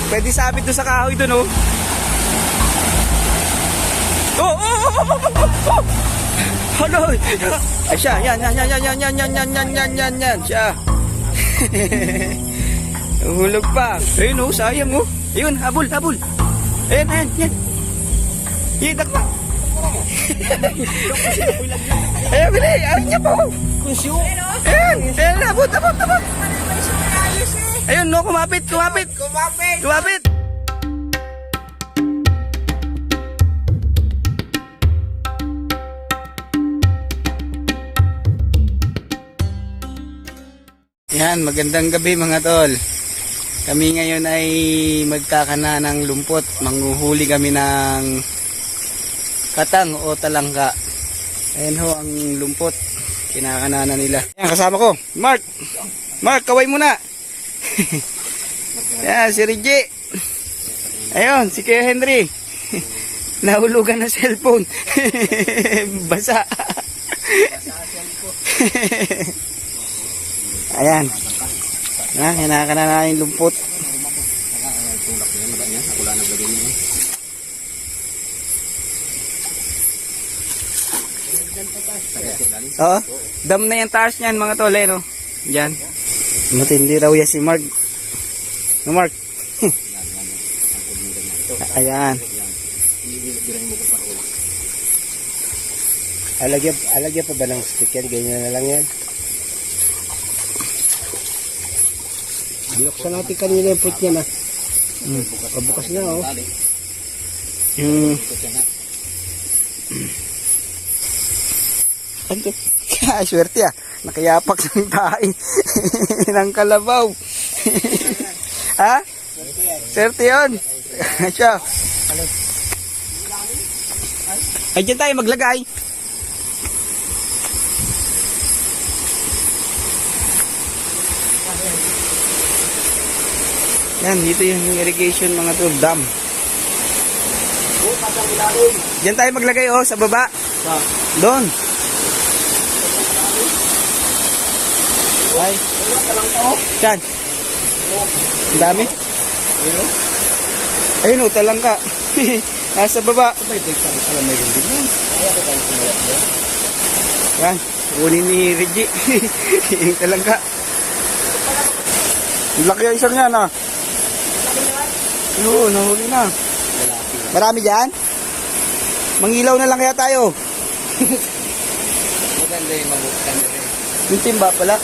Pwede sabit doon sa kahoy doon, oh. Oh, oh, oh, oh, oh, oh, oh. Ano? Ay, siya. Yan. Siya. Hulog pa. Ayun, oh, sayang, oh. Ayun, habol. Ayan. Hidak pa. Ayun, bili. Ayun niya po. Ayun, abot. Ayun, no, kumapit. Yan, magandang gabi mga tol. Kami ngayon ay magkakana ng lumpot. Manghuhuli kami ng katang o talangka. Ayan ho ang lumpot. Kinakanana nila. Yan, kasama ko. Mark, kaway muna. Yan, si Reggie. Ayun, si Kuya Henry. Nahulugan ng cellphone. Basa. Ayan. Hinaka na yung lumpot. Oo. Dam na yung taas niyan mga tol, no? Diyan. Matindi raw yan si Mark. No, Mark? Ayan. Alagyan pa ba ng stick yan? Ganyan na lang yan. Binuksan natin kanina yung put niya na. Pabukas na, oh. Ano? Swerte ah. Nakayapak ng tae. ng kalabaw. Ha? Swerte yun. Siya. Ay, dyan tayo maglagay. Yan, dito yung irrigation mga tol, dam. Diyan tayo maglagay, oh, sa baba. Doon. Ay. Saan? Ang dami. Ayun, oh, talangka. Nasa baba. Yan, kunin ni Reggie. Yung talangka. Laki ang isang yan, ah. Oo, nahuli na. Marami dyan? Mangilaw na lang kaya tayo. Maganda yung mabuksan. Yung timba pala.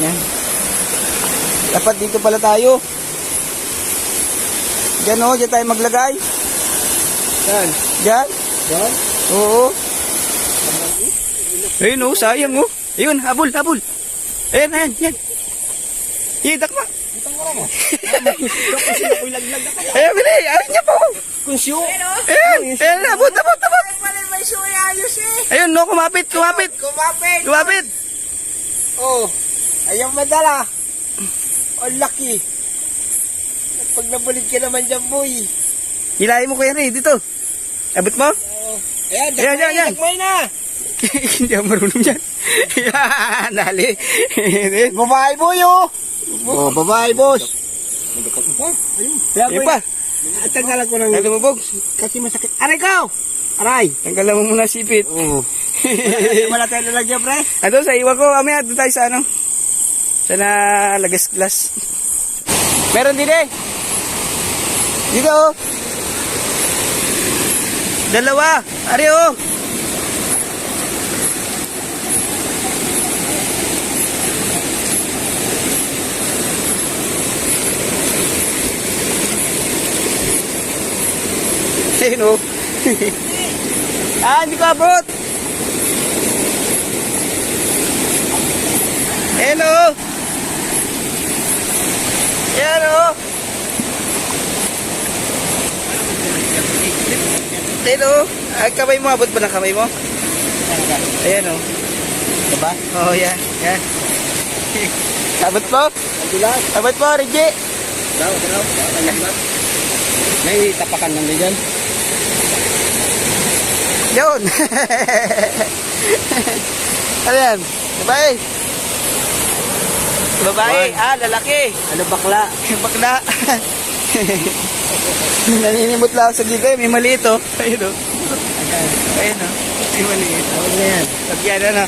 Yan. Dapat dito pala tayo. Diyan, oh, diyan tayo maglagay. Saan? Diyan? Diyan? Oo. Ayun, oh, sayang, oh. Ayun, habol. Ayan. Hidak pa. Ayun, bili. Ayun niya po. Kunsyo. Ayun, abot. Ayun, no, kumapit. Oh, ayaw madala. Oh, lucky. Pag nabulid ka naman dyan, boy. Hilahin mo, Kuya Henry, dito. Abot mo? Ayan. Dagmay na. Hindi ako marunong dyan. Yan, dali. Babae, boy, oh. Oh, babae, boss. Ayun pa. Tanggalan ko ng... Lumubog. Kasi masakit. Aray ko! Aray! Tanggalan mo muna sipit. Oo. Wala tayo lalagyan, pre. Ando, sa iwan ko. Amaya, doon tayo sa ano. Sa nalagas glass. Meron din eh. Dito, oh. Dalawa. Ari, oh. Sino? Hindi ko abot. Hello. Hello. Hello. Ay, kamay mo. Abot ba ng kamay mo? Ayan, oh. Diba? Oh, yan. Abot po? Abot po, Reggie. Daw. May tapakan lang din dyan. Yun. Ano yan? Babae? Babae? Lalaki. Ano bakla? Bakla. Naninimot lang sa dito. May maliit oh. Ayun oh. Ayun oh. May maliit. Ano na yan? Pag yan ano.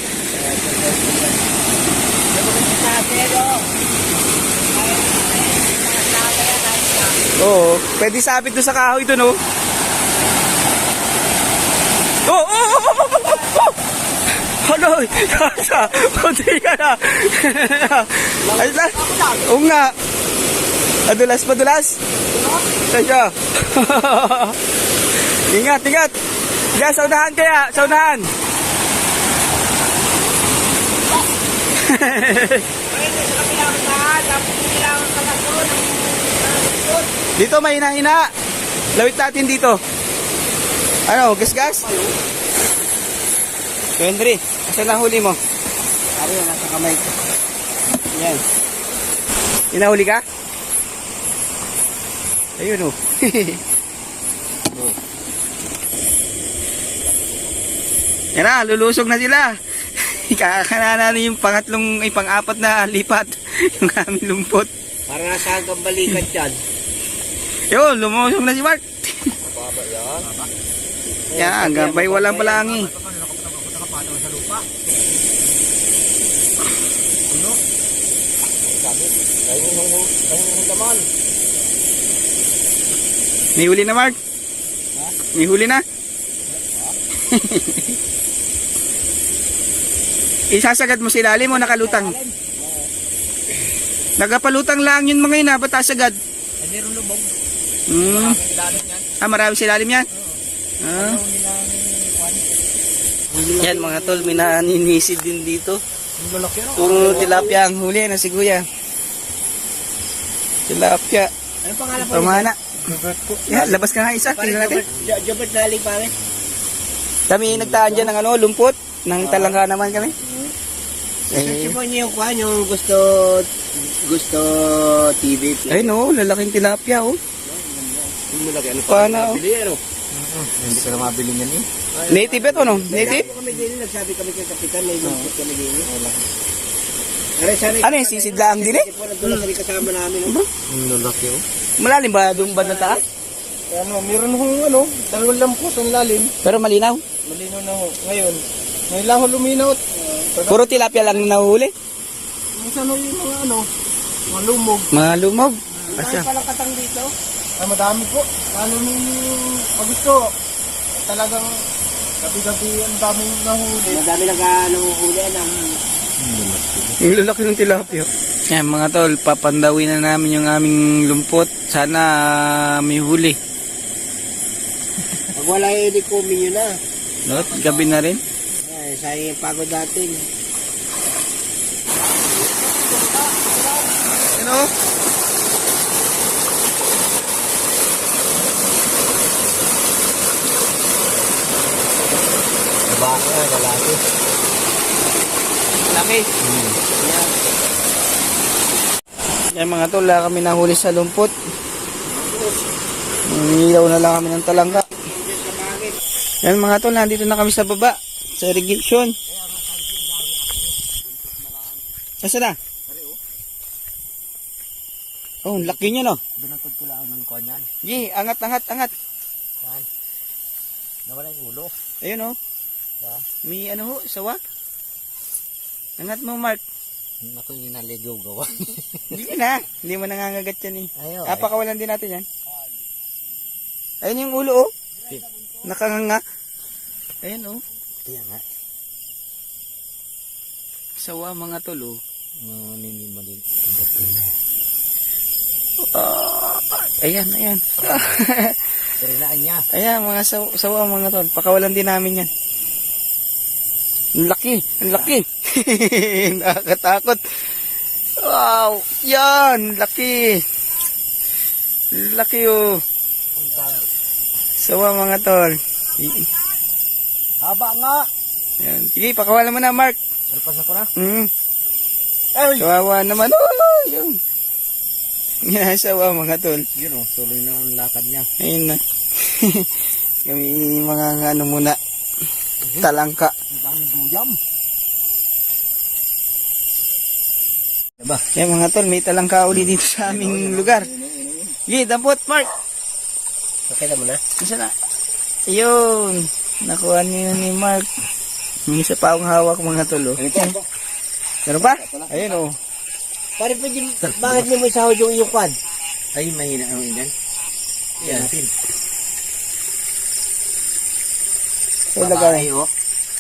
Oo. Pwede sabit doon sa kahoy doon oh. Oh! Ano? Kasa! Kunti ka na! Ayun na! Oo nga! Padulas, padulas! Sasya! Ingat, ingat! Kaya, saunahan kaya! Saunahan! Dito may hina-hina! Lawit natin dito! Ano? Gas-gas? Henry, asan na huli mo? Ari, nasa kamay ko. Yan. Inahuli ka? Ayun oh. Yan na, lulusog na sila. Kakakana na yung pangatlong, pang-apat na lipat. Yung aming lumpot. Para nasa hanggang balikat yan. Yun, lumusog na si Mark. Baba yan. Yan, gambay walang palangi. Ayun laman. May huli na, Mark? May huli na? Isasagad mo si ilalim mo nakalutang? Nagapalutang lang yun mga yun ha, ba't asagad? Ay, meron lubog. Ilalim yan. Marami si ilalim yan? Yan mga tol, may naninisid din dito. Puro tilapia ang huli na si Kuya. Tilapia. Ano pangalan po? Pamana. Yan, labas ka nga isa. Tingnan natin. Jobert Naling pare. Kami nagtaan dyan ng ano, lumpot. Ng talangka naman kami. Search po niyo yung kwan, yung gusto TV. Ay no, lalaking tilapia oh. Yung malaki, ano pa? Paano? Bili, ano? Hindi ka na mabili niyan eh. Native ito no? Native? Kami din, nagsabi kami kay Kapitan, may lumpot kami din. Ano yung sisidlaang din eh? Nagdula sa kasama namin. Ang lalaki oh. Malalim ba doon ba na taas? Ano, meron hong ano, dalawang lampos ang lalim. Pero malinaw. Malinaw na ho. Ngayon, may lang ho luminaw. Puro tilapia lang nahuli. Minsan ho yung mga ano, mga lumog. Mga lumog. Marami palang katang dito. Ay, madami po. Lalo nung Agusto, talagang gabi-gabi ang daming nahuli. Madami nag-huli ng... Yung lalaki ng tilapia. Yan mga tol, papandawin na namin yung aming lumpot. Sana may huli. Pag wala yung kumin nyo na. No? Gabi na rin. Ay, sayang yung pagod natin. Ano? Baka na, lalaki. Laki. Yan mga tol, wala kami nahuli sa lumpot. Nangilaw na lang kami ng talangka. Yan mga tol, nandito na kami sa baba. Sa irrigation. Asa na? Oh, laki niya no. Binangkod ko lang ng konyan. Gi, angat, angat, angat. Yan. Nawala yung ulo. Ayun oh. Yan. May ano ho, sawa. Angat mo, Mark. Ako yung naligaw gawa. Hindi na. Hindi mo nangangagat yan eh. Ayaw. Pakawalan din natin yan. Ayun yung ulo oh. Nakanganga. Ayun oh. Kaya nga. Sawa mga tol oh. Ninimalin. Ayan, ayan. Karinaan niya. Ayan mga sawa mga tol. Pakawalan din namin yan. Ang laki, ang laki. Nakakatakot. Wow, yan, laki. Laki oh. Sawa mga tol. Haba nga. Yan. Sige, pakawalan mo na, Mark. Malpas ako na. Ay, kawawa naman. Oh, yun. Yan, sawa mga tol. Yun o, tuloy na ang lakad niya. Ayun na. Kami mga ano muna. Talangka. Ang daming duyam. Diba? Yan mga tol, may talangka uli dito sa aming lugar. Sige, dampot, Mark. Pakita mo na. Isa na. Ayun. Nakuha niyo ni Mark. May isa pa akong hawak mga tol. Oh. Meron pa? Ayun oh. Pare pwede, bakit mo isahod yung iyong kwan? Ay, mahina ang ilan. Yan natin. So, lagay. oh.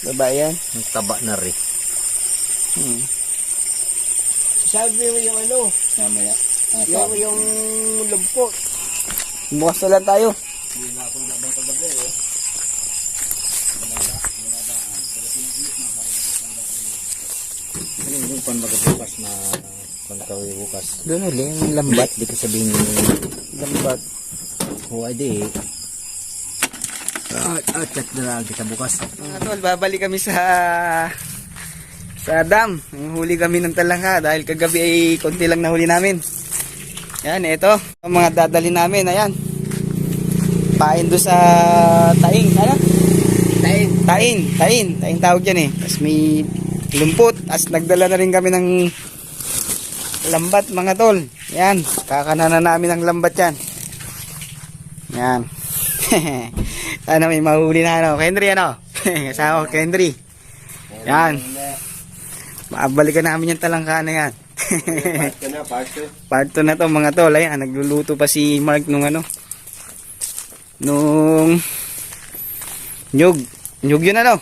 Babae yan. Ang taba na rin. Sabi mo yung ano? Mamaya. Yung lumpot. Bukas na lang tayo. Ano yung panbagabukas na pagkawin bukas? Doon uli, yung lambat. Di ko sabihin yung Lambat. huwag di. Chat na lang kita bukas. Mga tol, babalik kami sa dam. Huli kami ng talangka dahil kagabi ay konti lang nahuli namin. Yan, ito. Ang mga dadali namin, ayan. Pain doon sa taing. Ano? Taing tawag dyan eh. Tapos may lumpot. Tapos nagdala na rin kami ng lambat mga tol. Yan. Kakananan namin ng lambat yan. Yan. Sana may mahuli na ano. Kendry ano? Kasama ko Kendry. Yan. Mabalikan namin yung talangka na yan. Part 2 na to mga tol. Ayan, nagluluto pa si Mark nung ano. Nung nyug yun ano.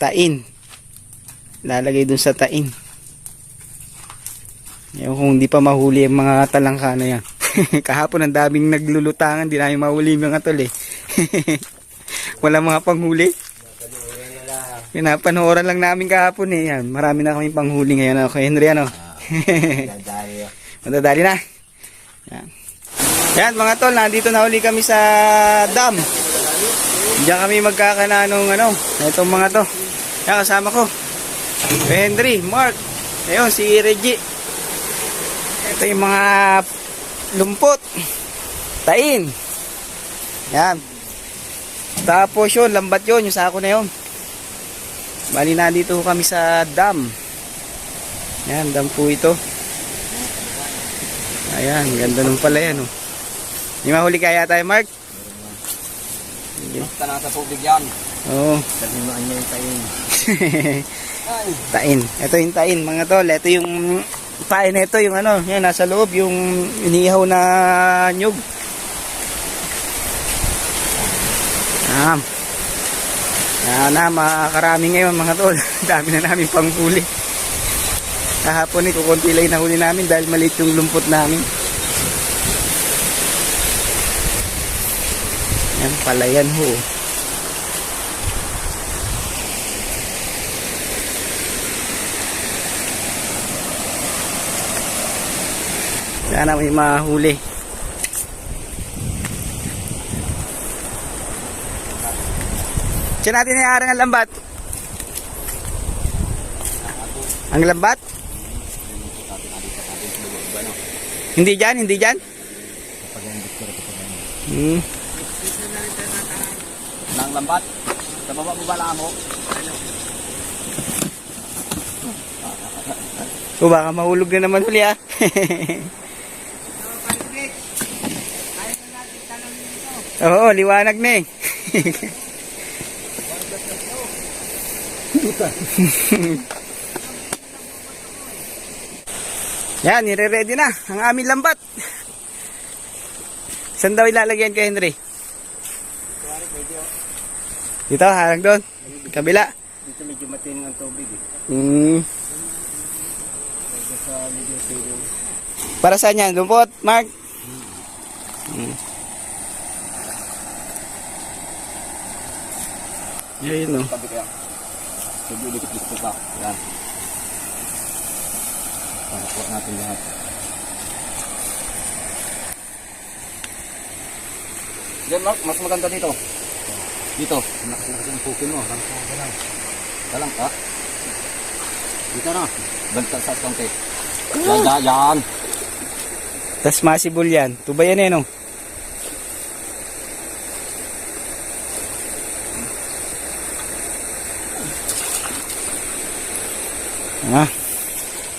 Tain. Lalagay dun sa tain. Yung kung hindi pa mahuli yung mga talangka na yan. Kahapon ang daming naglulutangan, di namin mahuli mga tol eh. Wala mga panghuli. Pinapanoran lang namin kahapon eh. Yan, marami na kaming panghuli ngayon. Ako, Henry ano. Madadali na. Yan. Yan mga tol, nandito na uli kami sa dam. Diyan kami magkakananong ano, itong mga to. Yan, kasama ko. Henry, Mark. Ayun, si Reggie. Ito yung mga lumpot. Tain. Yan. Tapos yun, lambat yun, yung sako na yun. Bali na dito kami sa dam. Yan, dam po ito. Ayan, ganda nung pala yan. Oh. May mahuli kaya tayo, Mark? Basta nasa tubig yan. Oo. Tanimaan niya yung tain. Tain. Ito yung tain, mga tol. Ito yung pain na ito, yung ano, yan, nasa loob, yung inihaw na nyug. Yan na, makakarami ngayon mga tol. Dami na namin panghuli. Kahapon eh, kukunti lang nahuli namin dahil maliit yung lumpot namin. Yan, palayan ho. Sana may mahuli. Siya natin iarang ang lambat. Ang lambat? Hindi dyan, hindi dyan. Nang lambat. Sa baba mo bala mo. O baka mahulog na naman huli ah. Oo, liwanag na eh. Yan, nire-ready na ang aming lambat. Saan daw ilalagyan kay Henry? Dito, harang doon. Kabila. Dito medyo matining ang tubig eh. Para saan yan? Lumpot, Mark? Yan o. Tabi kaya. Medyo ulit-ulit pa. Yan. Panakuha natin lahat. Diyan Mark, mas maganda dito. Dito. Nakasing pukin mo. Dalang ka. Dito na. Banta sa konti. Yan. Tas masibol yan. Tubayan eh no.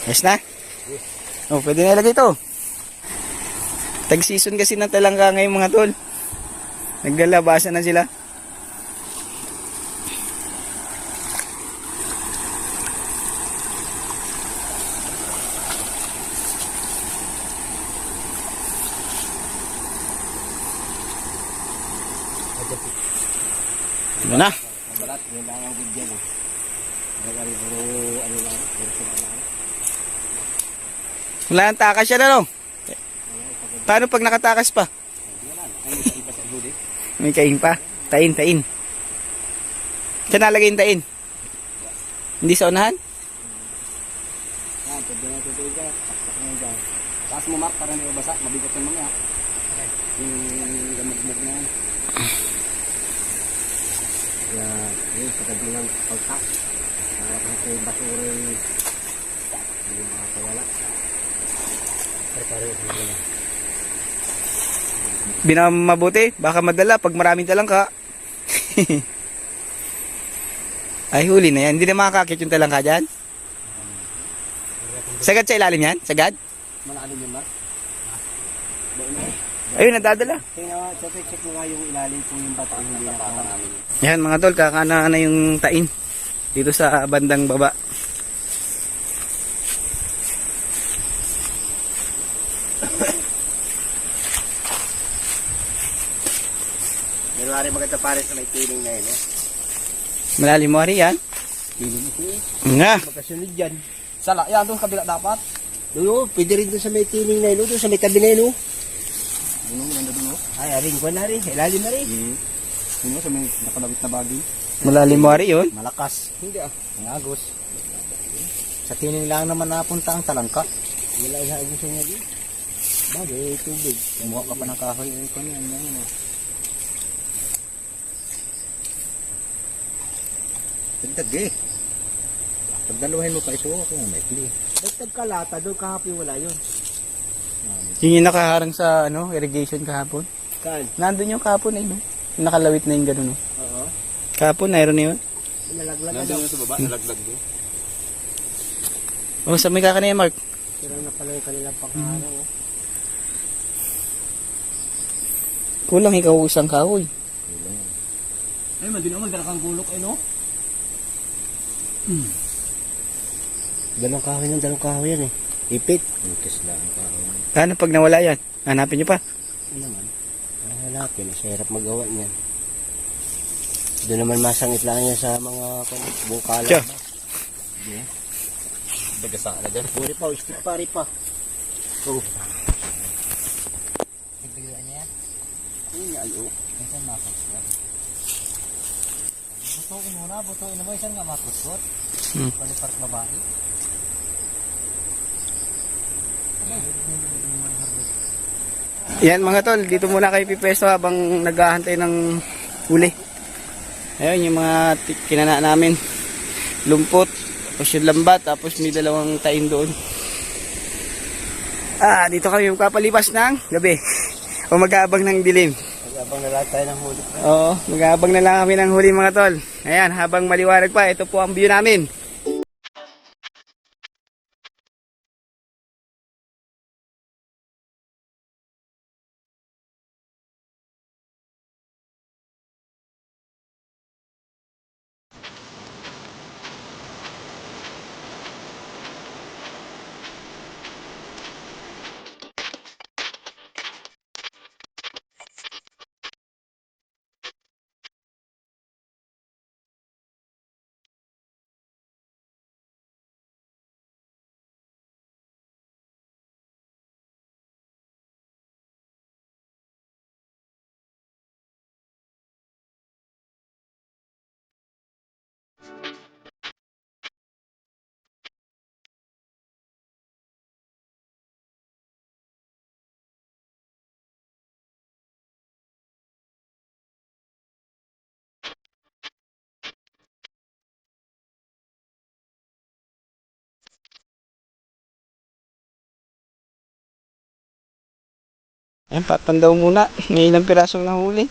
Yes na? Oh, pwede na ilagay ito. Tag-season kasi ng talangka ngayon mga tol. Naglalabasan na sila. Ano na? Balat, yun lang ang good dyan. Nagari puro ano lang, puro sila lang. Wala nang takas yan ano? Paano pag nakatakas pa? Ay, isa pa sa huli. May kain pa. Tain. Saan nalagay yung tain? Hindi sa unahan? Yan, pag doon natin tuloy ka, saksak mo dyan. Taas mo Mark, para hindi mabasa, mabigat yung mga. Yung gamag-mag na yan. Yan, yun, sa tabi ng pagtak. Para kung kayo basura yung hindi makakawala. Prepare yung huli na. Binamabuti, baka madala pag maraming talangka. Ay, huli na yan. Hindi na makakakit yung talangka dyan. Sagad sa ilalim yan? Sagad? Malalim yun, Mark. Doon na. Ayun, nadadala. Tingnan, check mo nga yung ilalim kung yung bata ang hindi nakakita namin. Yan mga tol, kakana na yung tain. Dito sa bandang baba. January maganda pare sa may piling na yun, eh. Malalim mo rin yan. Piling ito eh. Nga. Magkasunod dyan. Sala, yan doon kabila dapat. Doon, pwede rin doon sa may piling na yun, doon sa may tabi na yun. Doon, maganda doon. Ay, aring ko na rin, ilalim na rin. Doon sa may nakalawit na bagay. Malalim mo rin yun. Malakas. Hindi ah. Ang agos. Sa tining lang naman napunta ang talangka. Wala sa agos niya din. Bagay, tubig. Kumuha ka pa ng kahoy. Ay, ko niya. Yan. Dagdag eh. Pagdaluhin mo pa ito, kung may kli. Dagdag kalata, doon kahapon wala yun. Yun yung nakaharang sa ano, irrigation kahapon. Kaan? Nandun yung kahapon eh, no? Yung nakalawit na yung gano'n, no? Oo. Kahapon, nairo na yun. Nalaglag na daw. Nandun sa baba, nalaglag doon. Oh, sa may kakana yan, Mark. Sirang na pala yung kanilang pangharang. Oh. Kulang ikaw isang kahoy. Ay, man, din naman, dala kang gulok eh, no? Dalawang kahoy yan eh. Ipit. Ipit lang ang kahoy. Paano pag nawala yan? Hanapin nyo pa. Ano naman? Hanapin. Masarap magawa niyan. Doon naman masangit lang yan sa mga bungkala. Tiyo. Yeah. Dagasa na dyan. Puri pa, stick pari pa. Oh. Nagbigaan niya yan? Hindi ay oh. Minsan makaswat. Butuin muna, butuin mo. Isan nga makaswat? Palipart babae. Yan mga tol, dito muna kayo pipesto habang naghahantay ng huli. Ayun yung mga kinana namin. Lumpot, tapos yung lambat, tapos may dalawang tain doon. Dito kami magpapalipas ng gabi. O mag-aabang ng dilim. Mag-aabang na lang tayo ng huli. Oo, mag-aabang na lang kami ng huli mga tol. Ayan, habang maliwanag pa, ito po ang view namin. Ayan, patandaw muna. May ilang pirasong nahuli.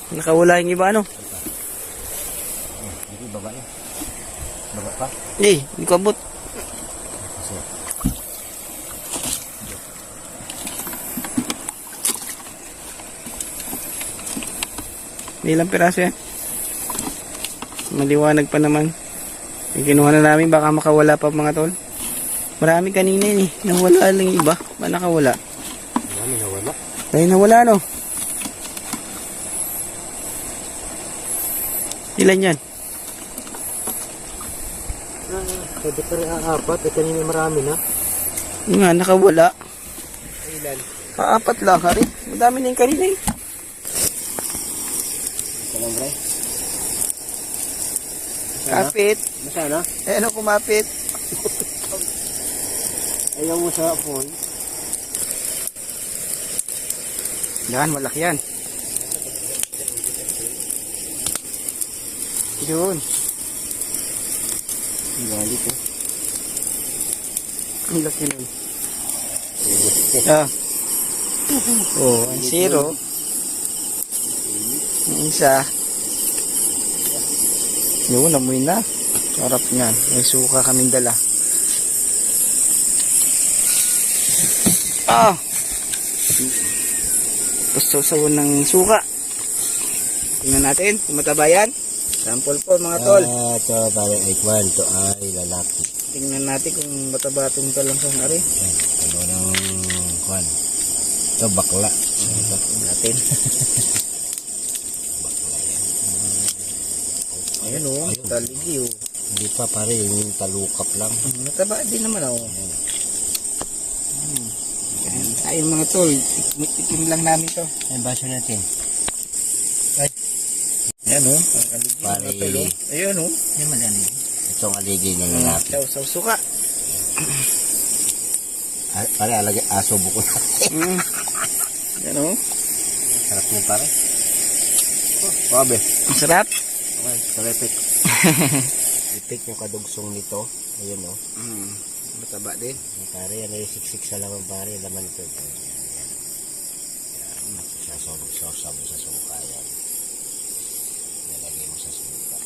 Nakawala yung iba, ano? pa. Hindi ko abot. Ilang piraso yan? Maliwanag pa naman. Yung kinuha na namin, baka makawala pa mga tol. Marami kanina yun eh. Nawala lang yung iba. Ba nakawala? Marami nawala. Dahil nawala no? Ilan yan? Pwede pa rin apat. Kanina marami na. Yung nga, nakawala. Ilan? Apat lang, hari. Madami na yung kanina eh. Salam, Ray. Kapit. Masana? Eh ano kumapit? Ayaw mo sa phone. Yan, malaki yan. Yun. Ang galit eh. Ang laki nun. Ah. Oh, ang zero. Ang isa. Yun, amoy na. Sarap niyan. May suka kaming dala. Ah! Gusto ng suka. Tingnan natin kung mataba yan. Sample po mga tol. Ito pare ay kwento ay lalaki. Tingnan natin kung mataba itong talangsang ari. Ano ng kwan? Ito bakla. Ito Natin. Ayan o, taligi o. Hindi pa pare, yung talukap lang. Mataba din naman o. Ayun mga tol, tikim lang namin to. Ay, baso natin. Ayan o, ang aligi Pare, mga tol o. Ayan o. Yan madali. Itong aligi na lalaki. Saw suka. Pare, aso buko na. Ayan o. Sarap mo pare. Pabe. Ang sarap. Okay, sarapit. Ipik yung kadugsong nito. Ayun o. Mataba din. Pare, yan ay siksik sa laman pare. Laman ito. Sasabi sa suka yan. Nalagay mo sa suka.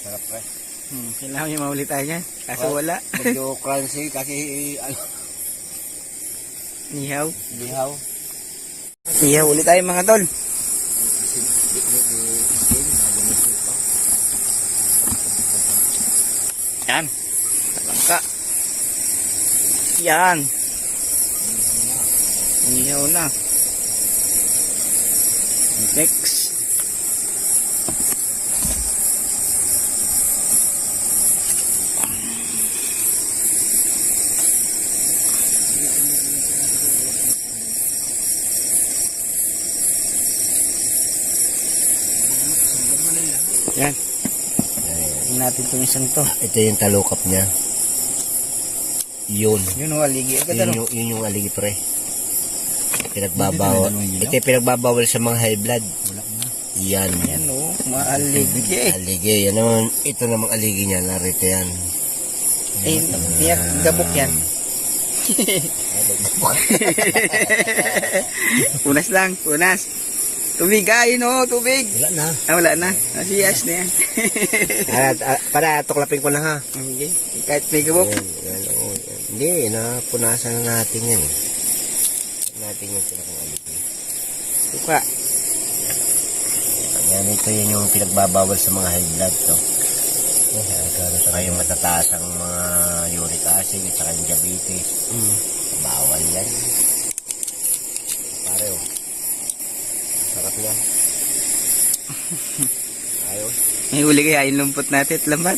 Sarap pre. Kailangan niya mahuli tayo yan. Kaso wala. Medyo crunchy kasi Nihaw. lihaw. Nihaw ulit tayo mga tol. Yan. Talangka. Yan. Nihaw na. Next. Yan. Tingnan natin itong isang to. Ito yung talukap niya. Yun. Yun o, aligi. Agad ano? Yun yung aligi pre. Pinagbabawal. Ito yung pinagbabawal sa mga high blood. Yan. Yan o, maaligi. Aligi. Yan naman. Ito namang aligi niya. Narito yan. Ay, tiyak, gabok yan. Punas lang, punas. Tubig, ayun o, tubig. Wala na. Wala na. Siyas na yan. Para tuklapin ko na ha. Okay. Kahit may gabok. Yan, oo, yan. Hindi, napunasan na natin yan. Natin yung pinakang aligi. Suka. Yan, ito yun yung pinagbabawal sa mga high blood to. Saka yung matataas ang mga uric acid at saka yung diabetes. Bawal yan. Pare oh. Sarap yan. Ayos. May huli kaya yung lumpot natin at lambat.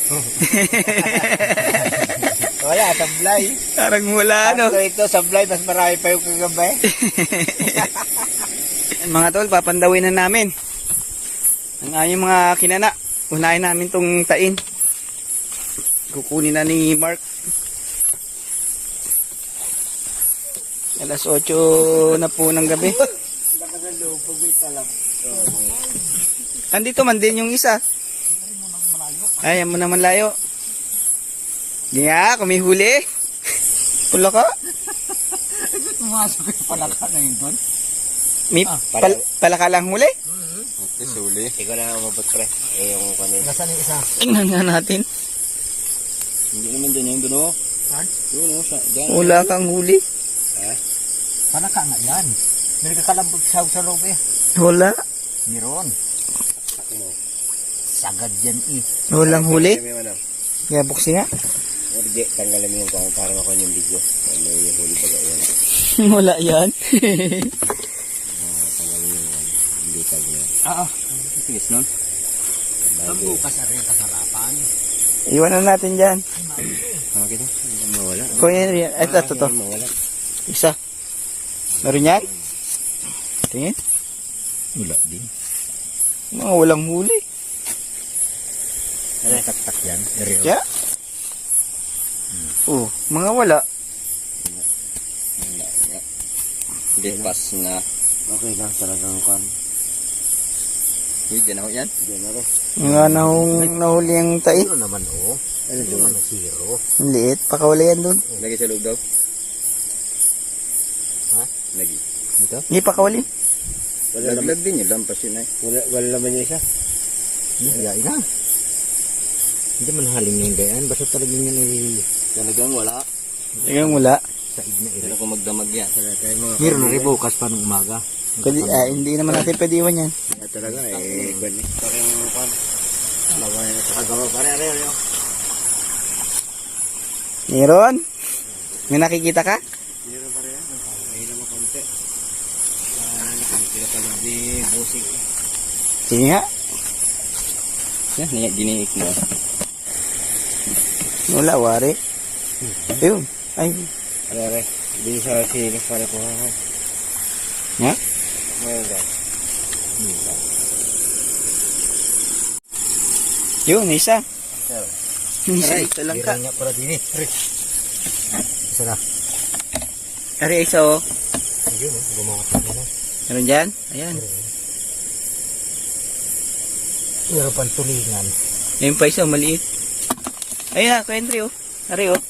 Wala, sablay. Parang wala ano. Ito, sablay, mas marami pa yung kagabay. Mga tol, papandawin na namin. Ang aming mga kinana. Unahin namin tong tain. Kukunin na ni Mark. Alas 8 na po ng gabi. Andito man din yung isa. Ay, mo naman layo. Di nga, kung may huli. Pula ka. Pumasok yung palaka na yun doon. May palaka lang huli? Okay, suli. Ikaw na umabot pre. Eh, yung kanin. Nasaan yung isa? Tingnan nga natin. Hindi naman dyan yung doon o. Saan? Doon o. Dyan. Wala kang huli. Sana ka nga yan. May kakalambot sa loob eh. Wala. Meron. Sagad yan eh. Walang huli. Kaya buksi nga. Hindi, tanggalin mo yung kung para makuha yung video. Ano yung huli pa yan. Wala yan. Tanggalin mo yan. Hindi tag yan. Tigis nun. Bukas na rin kasarapan. Iwanan natin dyan. Okay na. Mawala. Kuya yan. Ito, to. Mawala. Isa. Meron yan? Tingin. Wala din. Mga walang huli. Ano yung tak-tak yan? Kaya? Oh, mga wala. Hindi, pas na. Okay lang, talagang kan. Uy, dyan ako yan. Dyan ako. Mga nahuli ang tai. Ano naman o? Ano naman ang zero? Ang liit. Pakawala yan dun. Lagi sa loob daw. Ha? Lagi. Ito? Hindi pakawali. Laglag din yun, lampas yun ay. Wala naman yung isa. Yain na. Hindi man haling yung gayaan. Basta talagang yun ay... Talagang wala. Tingnan wala. Saig na ira. Kung magdamag yan. Meron na rin bukas pa ng umaga. Hindi naman natin pwede iwan yan. Talaga eh. Parang pan. Laway na sa kagawa. Pare. Meron? May nakikita ka? Meron pare. May naman konti. Nakikita pa lang di busing. Sige nga. Yan, diniik mo. Wala, wari. Ayun. Ay. Pare. Di sa silis pare ko. Nga? Ngayon guys. Yun, isa. Sir. Ito lang ka. Nga para din eh. Isa na. Ari, isa oh. Ayun gumawa ka na. Meron dyan? Ayan. Meron pang tulingan. Ayun pa isa, maliit. Ayun na, Kuya Andre oh. Ari oh.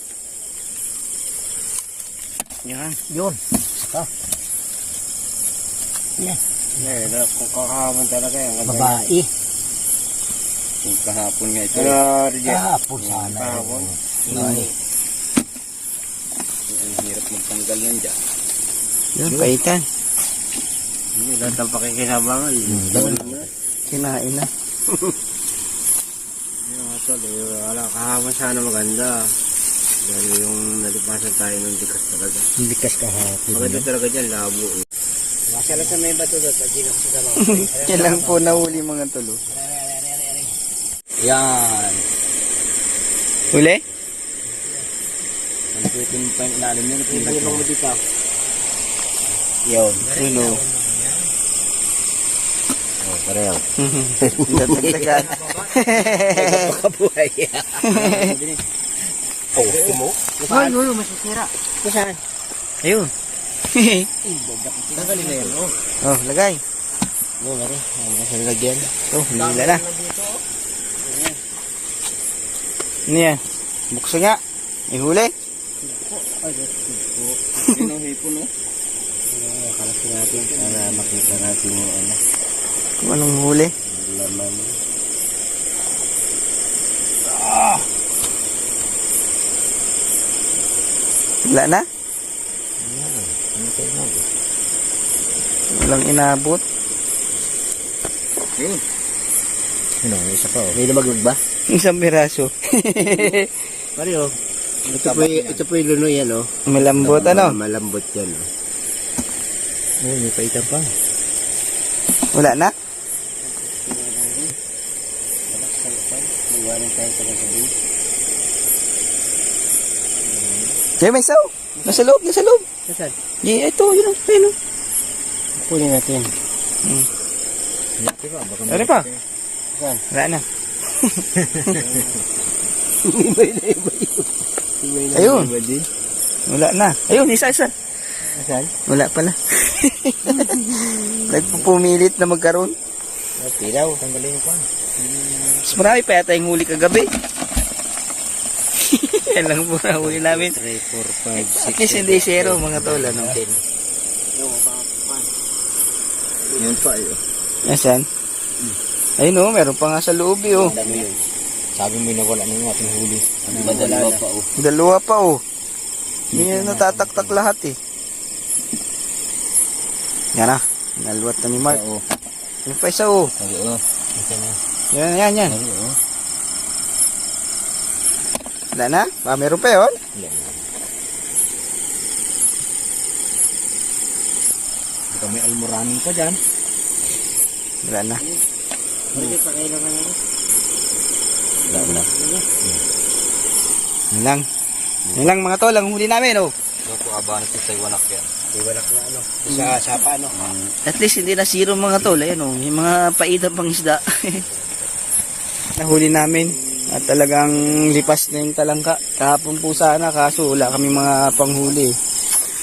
Yan. Yun. Saka. Yan. Yeah, kung kakahapon talaga yan. Babae. Kung kahapon nga ito. Kahapon sana. Kahapon. Ang hirap magtanggal nun dyan. Yun, paitan. Hindi, lahat ang pakikinabangan. Kinain na. Wala, kahapon sana maganda. Dahil yung nalipasan tayo ng likas talaga. Likas kahapon. Maganda talaga dyan, labo eh. Masala sa may bato doon, pag ginok sa dalaw. Kailang po nahuli mga tulo. Yan. Huli? Palipitin pa yung ilalim nyo. Palipitin mo dito. Yun. Yun oh. Oh, pareho. Tatagtagan. Pakabuhay. Oh, mo? Ano, masisira. Saan? Ayun. Tanggalin na yan. Oh, lagay. No, mare. Ang lagyan. Oh, nila na. Ano yan? Bukso nga. May huli. Pinuhipon, no? Kalasin natin para makita natin yung ano. Kung anong huli. Laman. Wala na? Walang inabot. Yun. Ano, isa pa oh. May lumaglag ba? Isang piraso. Pare oh. Ito po yung luno yan oh. Malambot ano? Malambot yan oh. Oh, may paitan pa. Wala na? Iwanan tayo sa gabi. Diyan may saw. Nasa loob, nasa loob. Saan? Ito, yun. Ayun. Kunin natin. Ano pa? Saan? Wala na. Iba Ayun. Wala na. Ayun, isa. Saan? Wala pala. Nagpupumilit na magkaroon. Pilaw, tanggalin mo pa. Mas marami pa yata yung huli kagabi. Yan lang po na huli namin. 3, 4, 5, 6. At least hindi zero mga tol. Ano? Yun pa yun. Nasaan? Ayun oh, meron pa nga sa loob eh, oh. Dami yun. Sabi mo nawala na yung ating huli. Dalawa pa oh. Dalawa pa oh. Hindi na natataktak lahat eh. Yan na. Nalwat na ni Mark. Oo. Yung pa isa oh. Oo. Isa na. Yan. Oo. Wala na? Ba, meron pa yun? Wala na. Ito may almoraning pa dyan. Wala na. Wala na. Yan lang mga tol, ang huli namin oh. Ito po abanan si Taiwanak yan. Iwalak na ano. Sa sapa ano. At least hindi na zero mga tol. Ayan oh, yung mga paidang pang isda. Nahuli namin. At talagang lipas na yung talangka. Kahapon po sana, kaso wala kami mga panghuli.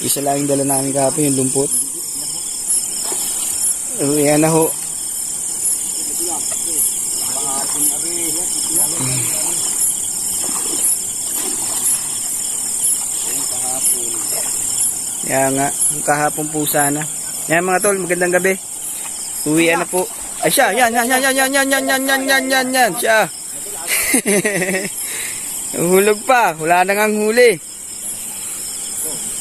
Isa lang yung dala namin kahapon, yung lumpot. Yan na ho. Yan nga, yung kahapon po sana. Yan mga tol, magandang gabi. Uwian na po. Ay siya, yan, siya. Hulog pa, wala na ngang huli.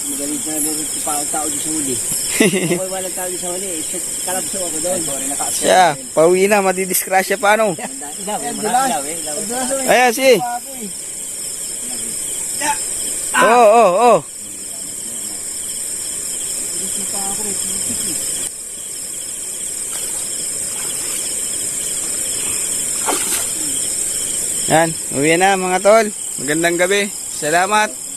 Magalit na doon sa tao di sa huli. Ako walang tao di sa huli. Kalabso ako doon. Siya, pauwi na, madidiskrasya pa ano. Ayan, si. Oo. Yan, uwi na mga tol. Magandang gabi. Salamat.